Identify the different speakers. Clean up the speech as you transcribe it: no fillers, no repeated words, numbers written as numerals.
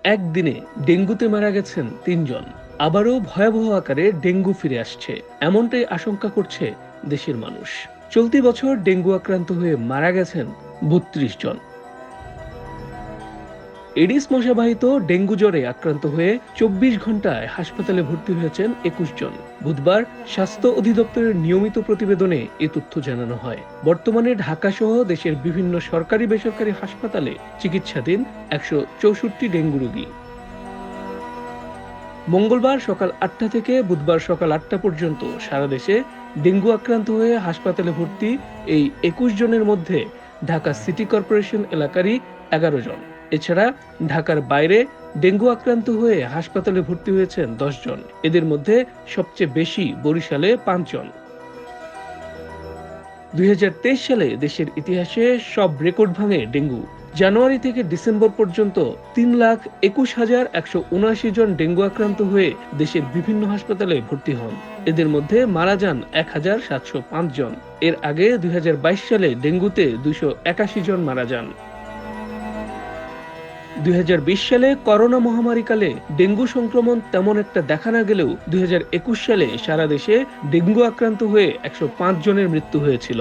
Speaker 1: একদিনে ডেঙ্গুতে মারা গেছেন ৩ জন। আবারও ভয়াবহ আকারে ডেঙ্গু ফিরে আসছে, এমনটাই আশঙ্কা করছে দেশের মানুষ। চলতি বছর ডেঙ্গু আক্রান্ত হয়ে মারা গেছেন ৩২ জন। এডিস মশাবাহিত ডেঙ্গু জ্বরে আক্রান্ত হয়ে ২৪ ঘন্টায় হাসপাতালে ভর্তি হয়েছেন ২১ জন। বুধবার স্বাস্থ্য অধিদপ্তরের নিয়মিত প্রতিবেদনে এ তথ্য জানানো হয়। বর্তমানে ঢাকা সহ দেশের বিভিন্ন সরকারি বেসরকারি হাসপাতালে চিকিৎসাধীন ১৬৪ ডেঙ্গু রোগী। মঙ্গলবার সকাল ৮টা থেকে বুধবার সকাল ৮টা পর্যন্ত সারা দেশে ডেঙ্গু আক্রান্ত হয়ে হাসপাতালে ভর্তি এই ২১ জনের মধ্যে ঢাকা সিটি কর্পোরেশন এলাকারই ১১ জন। এছাড়া ঢাকার বাইরে ডেঙ্গু আক্রান্ত হয়ে হাসপাতালে ভর্তি হয়েছেন ১০ জন। এদের মধ্যে সবচেয়ে বেশি বরিশালে ৫ জন। ২০২৩ সালে দেশের ইতিহাসে সব রেকর্ড ভাঙে ডেঙ্গু। জানুয়ারি থেকে ডিসেম্বর পর্যন্ত ৩,২১,১৭৯ জন ডেঙ্গু আক্রান্ত হয়ে দেশের বিভিন্ন হাসপাতালে ভর্তি হন। এদের মধ্যে মারা যান ১,৭০৫ জন। এর আগে ২০২২ সালে ডেঙ্গুতে ২৮১ জন মারা যান। ২০২০ সালে করোনা মহামারীকালে ডেঙ্গু সংক্রমণ তেমন একটা দেখা না গেলেও ২০২১ সালে সারা দেশে ডেঙ্গু আক্রান্ত হয়ে ১০৫ জনের মৃত্যু হয়েছিল।